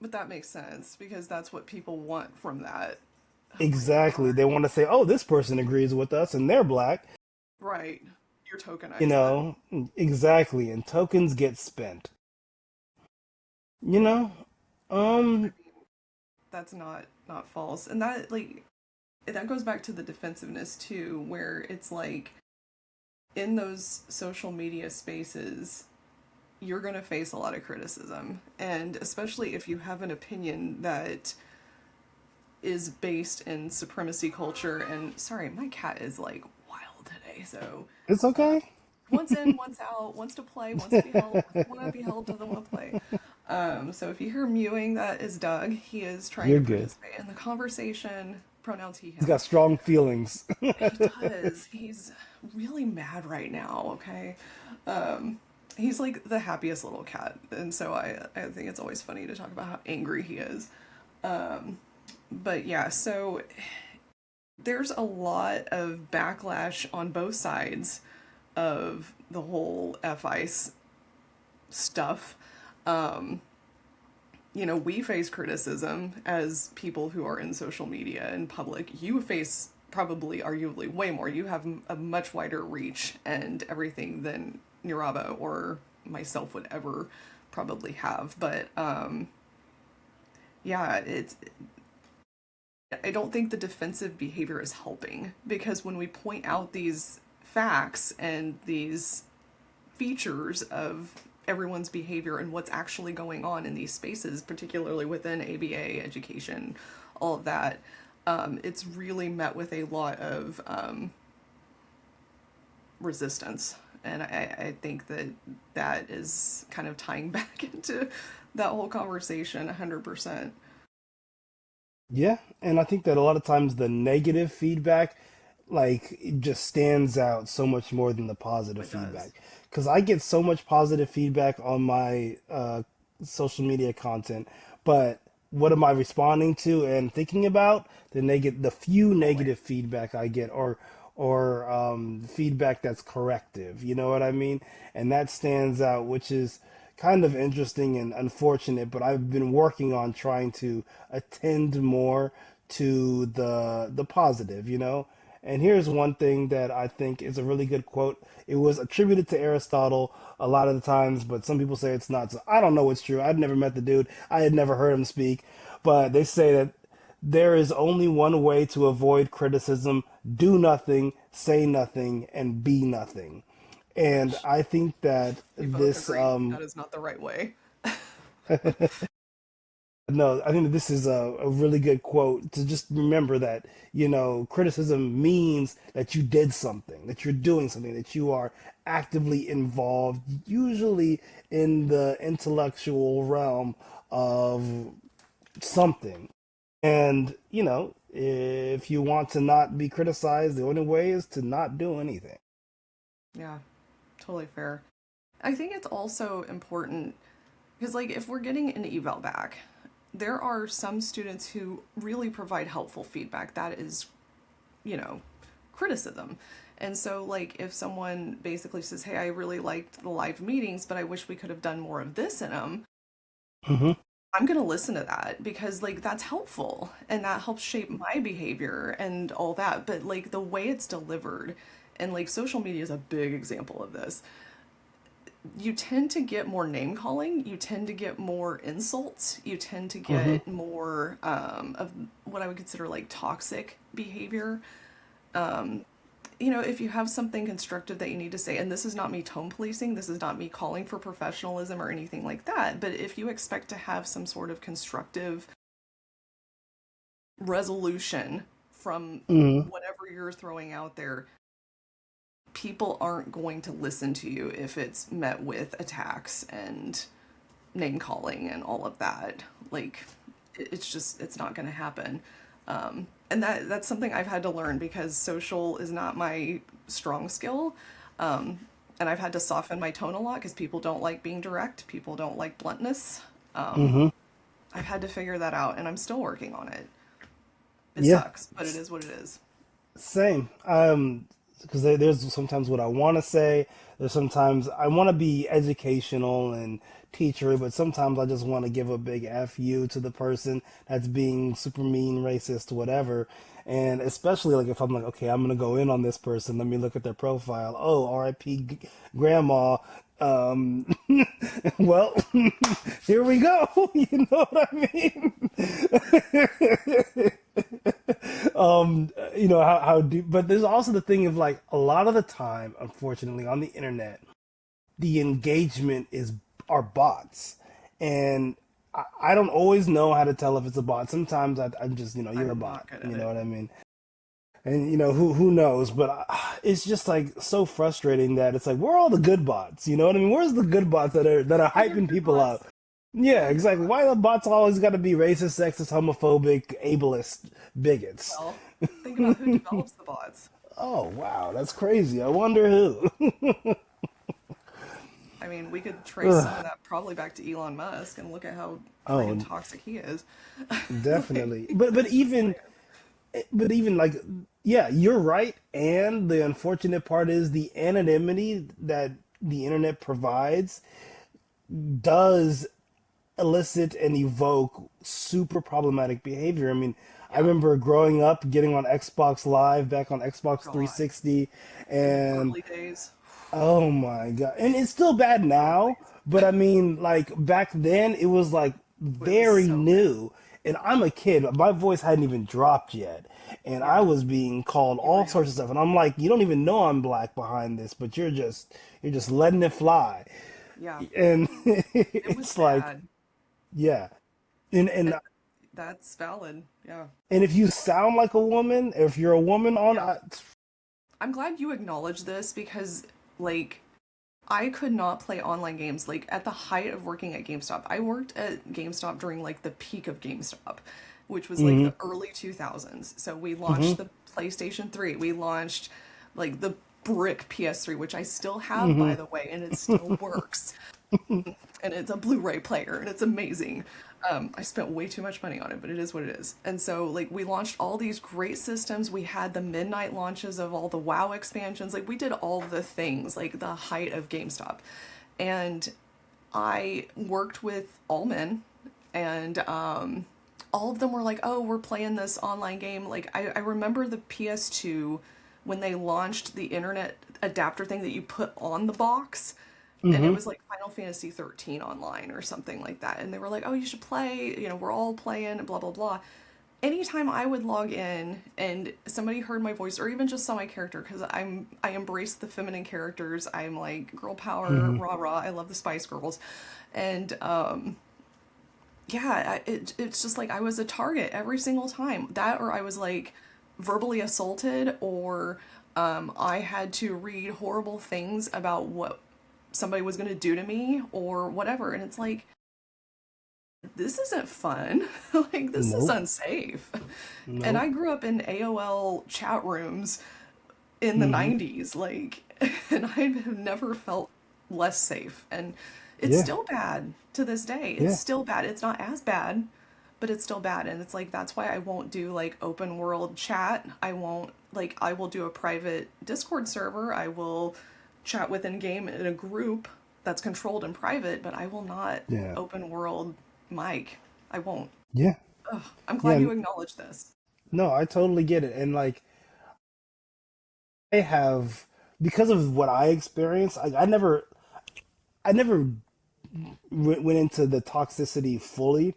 But that makes sense because that's what people want from that. Oh my Exactly. They gosh. want to say, oh, this person agrees with us and they're black, Right. You're you tokenized then. know? Exactly. And tokens get spent, you Yeah. know? I Um, mean, that's not false. And that like that goes back to the defensiveness too, where it's like in those social media spaces, you're going to face a lot of criticism. And especially if you have an opinion that is based in supremacy culture. And sorry, my cat is like wild today. So it's uh, okay. once in, once out, wants to play, wants to be held, doesn't want to be held, doesn't want to play. So if you hear mewing, that is Doug. He is trying You're to good. participate in the conversation. Pronouns he, He's him. got strong feelings. He does. He's really mad right now, okay? Um, he's like the happiest little cat. And so I think it's always funny to talk about how angry he is. But yeah, so there's a lot of backlash on both sides of the whole FICE stuff. We face criticism as people who are in social media and public. You face probably arguably way more. You have a much wider reach and everything than Niraba or myself would ever probably have. But yeah, it's I don't think the defensive behavior is helping because when we point out these facts and these features of everyone's behavior and what's actually going on in these spaces, particularly within ABA education, all of that, it's really met with a lot of resistance. And I think that that is kind of tying back into that whole conversation 100%. Yeah, and I think that a lot of times the negative feedback, like, it just stands out so much more than the positive It does. feedback. Because I get so much positive feedback on my social media content, but what am I responding to and thinking about? The few Totally. negative feedback I get, or feedback that's corrective. You know what I mean? And that stands out, which is kind of interesting and unfortunate. But I've been working on trying to attend more to the positive. And here's one thing that I think is a really good quote. It was attributed to Aristotle a lot of the times, but some people say it's not. So I don't know what's true. I'd never met the dude. I had never heard him speak. But they say that there is only one way to avoid criticism: do nothing, say nothing, and be nothing. And Which I think that we both this agree that is not the right way. no, I think that this is a really good quote to just remember that, criticism means that you did something, that you're doing something, that you are actively involved, usually in the intellectual realm of something. And, if you want to not be criticized, the only way is to not do anything. Yeah, totally fair. I think it's also important because, like, if we're getting an eval back, there are some students who really provide helpful feedback that is, you know, criticism. And so, like, if someone basically says, hey, I really liked the live meetings, but I wish we could have done more of this in them, Hmm. I'm going to listen to that because, like, that's helpful and that helps shape my behavior and all that. But, like, the way it's delivered, and, like, social media is a big example of this, you tend to get more name calling, you tend to get more insults, you tend to Hmm. get more of what I would consider like toxic behavior. If you have something constructive that you need to say, and this is not me tone policing, this is not me calling for professionalism or anything like that, but if you expect to have some sort of constructive resolution from Hmm. whatever you're throwing out there, people aren't going to listen to you if it's met with attacks and name calling and all of that. Like, it's not going to happen. And that's something I've had to learn because social is not my strong skill. Um, and I've had to soften my tone a lot because people don't like being direct. People don't like bluntness. Hmm. I've had to figure that out, and I'm still working on it. It Yeah. sucks, but it is what it is. Same. Because there's sometimes what I want to say. There's sometimes I want to be educational and teacher, but sometimes I just want to give a big F you to the person that's being super mean, racist, whatever. And especially like if I'm like, okay, I'm gonna go in on this person. Let me look at their profile. Oh, R.I.P. Grandma. Um, well, here we go. You know what I mean? How do, but there's also the thing of like a lot of the time, unfortunately, on the internet, the engagement is are bots, and I don't always know how to tell if it's a bot. Sometimes I'm just, you're a I'm bot. not good at You know it. what I mean? And who knows? But it's just like so frustrating that it's like, where are all the good bots? You know what I mean? Where's the good bots that are Hey, they're hyping good people up? bots. Yeah, They're good exactly. Why bots. the bots always got to be racist, sexist, homophobic, ableist, bigots? Well, think about who develops the bots. Oh wow, that's crazy. I wonder who. I mean, we could trace some of Ugh. that probably back to Elon Musk and look at how friggin' Oh, toxic he is. Like, definitely. But but it's just even saying. but even like, yeah, you're right. And the unfortunate part is the anonymity that the internet provides does elicit and evoke super problematic behavior. I mean, I Yeah. remember growing up, getting on Xbox Live back on Oh Xbox God. 360, In the and early days. oh my God. And it's still bad now, Early. but I mean, like back then it was like It was very so good. new. And I'm a kid, but my voice hadn't even dropped yet. And I Yeah. was being called You were all sorts young. of stuff. And I'm like, you don't even know I'm black behind this, but you're just letting it fly. Yeah. And It was it's like, bad. yeah. And And that's valid. Yeah. and if you sound like a woman, if you're a woman on, Yeah. I'm glad you acknowledge this because, like, I could not play online games. Like, at the height of working at GameStop, I worked at GameStop during, like, the peak of GameStop, which was, like, hmm the early 2000s. So we hmm launched the PlayStation 3. We launched, like, the brick PS3, which I still have, hmm by the way, and it still works. And it's a Blu-ray player, and it's amazing. I spent way too much money on it, but it is what it is. And so, like, we launched all these great systems. We had the midnight launches of all the WoW expansions. Like, we did all the things, like the height of GameStop. And I worked with all men, and all of them were like, "Oh, we're playing this online game." Like, I remember the PS2 when they launched the internet adapter thing that you put on the box, and it hmm was like Final Fantasy 13 online or something like that. And they were like, "Oh, you should play. You know, we're all playing." Blah blah blah. Anytime I would log in and somebody heard my voice or even just saw my character, because I embrace the feminine characters. I'm like girl power, hmm rah rah. I love the Spice Girls, and yeah, it's just like I was a target every single time. That or I was like verbally assaulted, or I had to read horrible things about what somebody was going to do to me or whatever. And it's like, this isn't fun. Like, this is Nope. unsafe. And Nope. I grew up in AOL chat rooms in the hmm 90s, like, and I have never felt less safe. And it's Yeah. still bad to this day. It's Yeah. still bad. It's not as bad, but it's still bad. And it's like, that's why I won't do like open world chat. I won't, like, I will do a private Discord server. I will chat within game in a group that's controlled and private, but I will not Yeah. open world mic. I won't. Yeah. Ugh, I'm Yeah. glad you acknowledge this. No, I totally get it. And like I have because of what I experienced, I never went into the toxicity fully,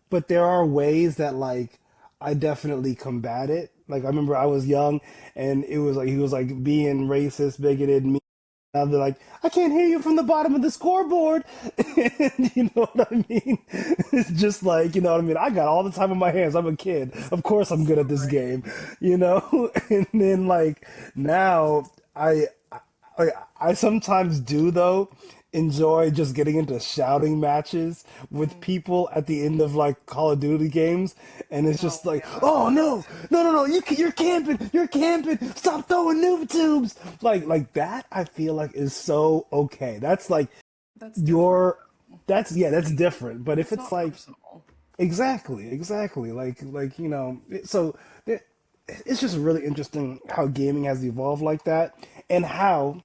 but there are ways that like I definitely combat it. Like I remember I was young and it was like he was like being racist, bigoted, now they're like, I can't hear you from the bottom of the scoreboard. And you know what I mean? It's just like, you know what I mean? I got all the time on my hands. I'm a kid. Of course I'm good at this Right. game, you know? And then like now I, I sometimes do though enjoy just getting into shouting matches with Mm. people at the end of like Call of Duty games, and it's Oh just like, yeah. oh no, no, no, no, you're camping, stop throwing noob tubes, like that. I feel like is so okay. That's like That's different. your, that's yeah, that's different. But if It's it's not like personal. exactly, like you know, so it's just really interesting how gaming has evolved like that, and how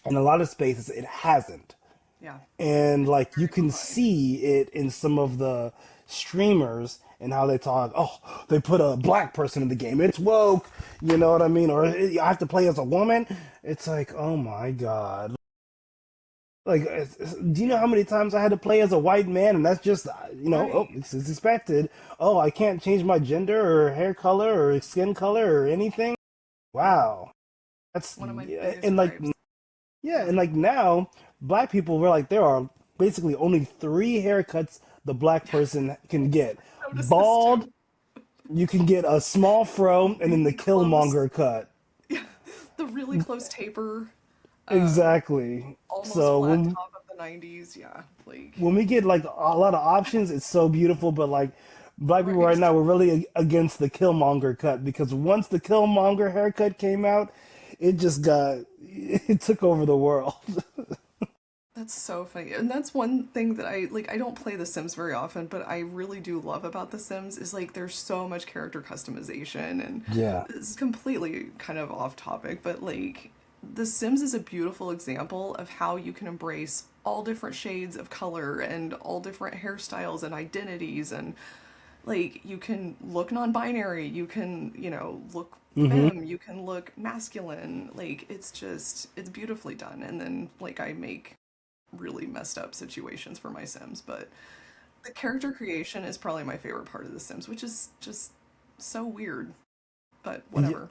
in a lot of spaces it hasn't. Yeah. And It's like you very can behind. see it in some of the streamers and how they talk, oh, they put a black person in the game, it's woke, you know what I mean, or I have to play as a woman. It's like, oh my god, like do you know how Yeah. many times I had to play as a white man, and that's just you know, oh, Right. it's expected. Oh, I can't change my gender or hair color or skin color or anything. Yeah. Wow. That's One of my yeah, biggest and like gripes. yeah, Yeah. and like now, black people were like there are basically only three haircuts the black person can get. I noticed this Bald, too. you can get a small fro, and then the Really close. Killmonger cut. Yeah. The really close taper. Exactly. Almost So flat top of the 90s. Yeah. Like, when we get like a lot of options, it's so beautiful. But like black people right right. now, we're really against the Killmonger cut because once the Killmonger haircut came out, it just got it took over the world. That's so funny. And that's one thing that I like. I don't play The Sims very often, but I really do love about The Sims is like there's so much character customization. And Yeah. this is completely kind of off topic, but like The Sims is a beautiful example of how you can embrace all different shades of color and all different hairstyles and identities. And Like you can look non-binary, you can, you know, look Hmm. femme, you can look masculine. Like it's just it's beautifully done. And then like I make really messed up situations for my Sims, but the character creation is probably my favorite part of The Sims, which is just so weird, but whatever.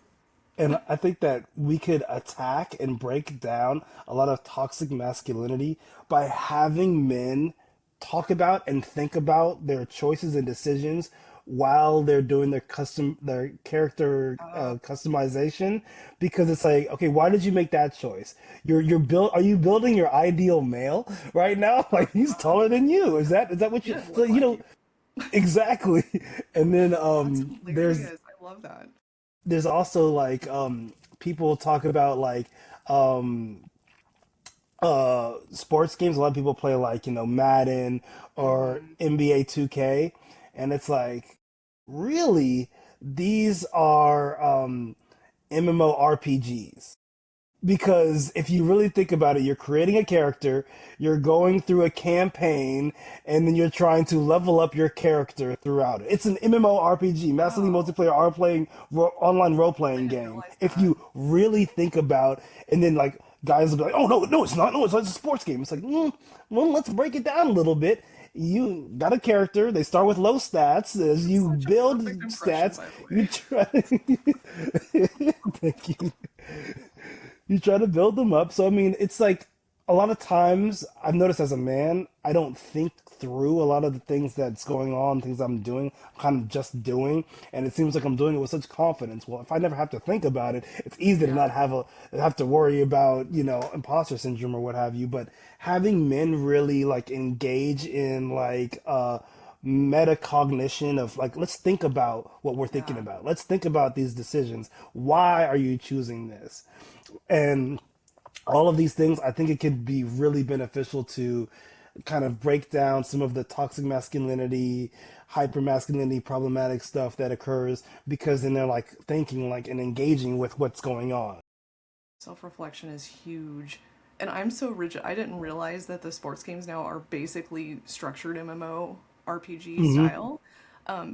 And I think that we could attack and break down a lot of toxic masculinity by having men talk about and think about their choices and decisions while they're doing their character Uh, customization, because it's like, okay, why did you make that choice? You're build are you building your ideal male right now? Like he's taller than you. Is that what he you, doesn't so look like you. exactly. And then That's there's hilarious. I love that. also like people talk about like um sports games. A lot of people play like, Madden or Hmm. NBA 2K, and it's like, really, these are MMORPGs. Because if you really think about it, you're creating a character, you're going through a campaign, and then you're trying to level up your character throughout it. It's an MMORPG, massively Wow. multiplayer online role I playing didn't game. realize If that. you really think about, and then like guys will be like, "Oh no, no, it's not. No, it's a sports game." It's like, well, let's break it down a little bit. You got a character. They start with low stats. As That's you such a build perfect impression, stats, by the you way. try. Thank you. You try to build them up. So I mean, it's like a lot of times I've noticed as a man, I don't think through a lot of the things that's going on, things I'm doing. I'm kind of just doing, and it seems like I'm doing it with such confidence. Well, if I never have to think about it, it's easy to Yeah. not have to worry about, imposter syndrome or what have you. But having men really like engage in like metacognition of like, let's think about what we're thinking Yeah. about. Let's think about these decisions. Why are you choosing this? And all of these things, I think it could be really beneficial to kind of break down some of the toxic masculinity, hyper masculinity, problematic stuff that occurs, because then they're like thinking like and engaging with what's going on. Self-reflection is huge. And I'm so rigid. I didn't realize that the sports games now are basically structured MMO RPG Hmm. style.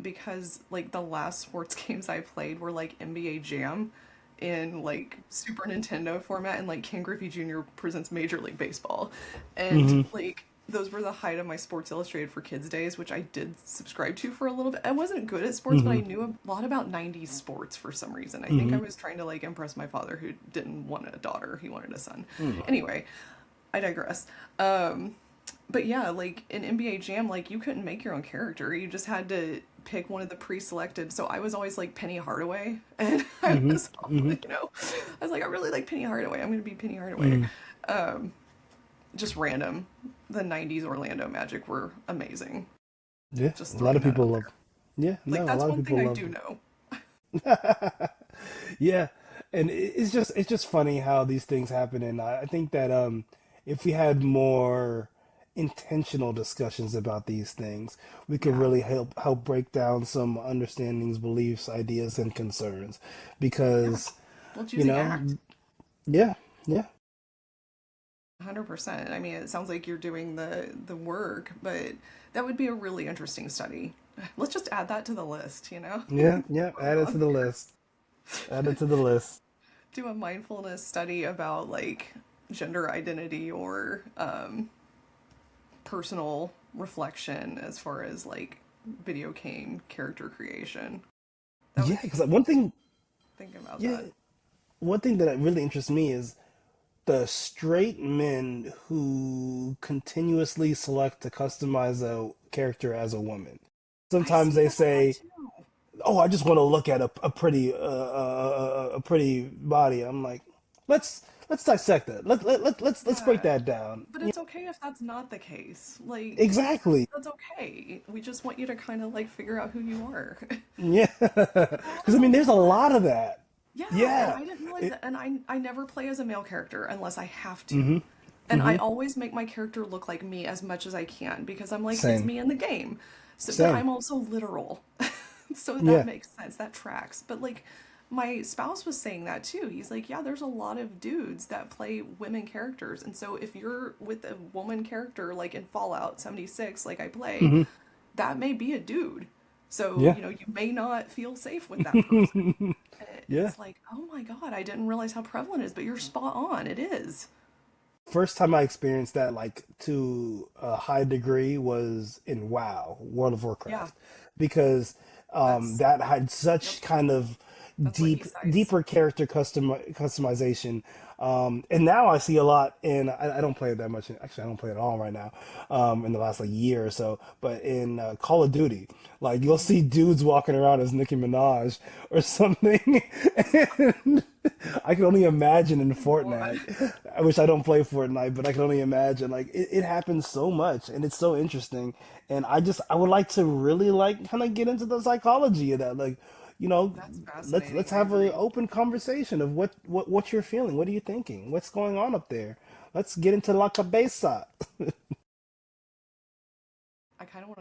Because like the last sports games I played were like NBA Jam in like Super Nintendo format and like Ken Griffey Jr. presents Major League Baseball. And Hmm. like those were the height of my Sports Illustrated for Kids days, which I did subscribe to for a little bit. I wasn't good at sports, but I Hmm. knew a lot about 90s sports for some reason. I think I Hmm. was trying to like impress my father who didn't want a daughter, he wanted a son. Hmm. Anyway, I digress. Um, but yeah, like in NBA Jam, like you couldn't make your own character. You just had to pick one of the pre-selected. So I was always like Penny Hardaway, and I Hmm. was, Hmm. I was like, I really like Penny Hardaway. I'm gonna be Penny Hardaway. Hmm. Just random. The '90s Orlando Magic were amazing. Yeah, Just a lot throwing of that people out love. there. Yeah, Like no, a that's lot of one thing people I love. do know. Yeah, and it's just funny how these things happen, and I think that if we had more intentional discussions about these things, we could Yeah. really help break down some understandings, beliefs, ideas, and concerns. Yeah. Because, Well, you choosing know, act. yeah, yeah, 100%. I mean, it sounds like you're doing the work, but that would be a really interesting study. Let's just add that to the list, you know? yeah, yeah. Put it Add it to on the there. list. Add it to the list. Do a mindfulness study about like gender identity or personal reflection as far as like video game character creation. That Yeah, would be because one thing, think about yeah, that. one thing that really interests me is the straight men who continuously select to customize a character as a woman. I Sometimes see they that a lot say, too. "Oh, I just want to look at a pretty body." I'm like, let's dissect that. Let's break Yeah. that down. But it's okay if that's not the case. Like, Exactly. that's okay. We just want you to kind of like figure out who you are. Yeah. But that Because I happens a mean, there's a lot. lot of that. Yeah, and Yeah. I didn't realize It, that. And I never play as a male character unless I have to. mm-hmm. And I Mm-hmm. always make my character look like me as much as I can because I'm like, it's Same. me in the game. So, but Same. I'm also literal. So that Yeah. makes sense. That tracks. But like my spouse was saying that too. He's like, yeah, there's a lot of dudes that play women characters. And so if you're with a woman character like in Fallout 76 like I play, Mm-hmm. that may be a dude. So, Yeah. you may not feel safe with that person. And Yeah. it's like, oh my God, I didn't realize how prevalent it is, but you're spot on. It is. First time I experienced that, like to a high degree, was in WoW, World of Yeah, Warcraft, because that's, that had yep, such kind of that's what he cites. deeper character customization. And now I see a lot in. I don't play it that much. Actually, I don't play it at all right now. In the last like year or so, but in Call of Duty, like you'll Mhm. see dudes walking around as Nicki Minaj or something. And I can only imagine in Oh God. Fortnite. I wish I don't play Fortnite, but I can only imagine. Like it happens so much, and it's so interesting. And I would like to really like kind of get into the psychology of that. Like, you know, That's let's fascinating. I have an agree. open conversation of what you're feeling. What are you thinking? What's going on up there? Let's get into la cabeza. I kind of want to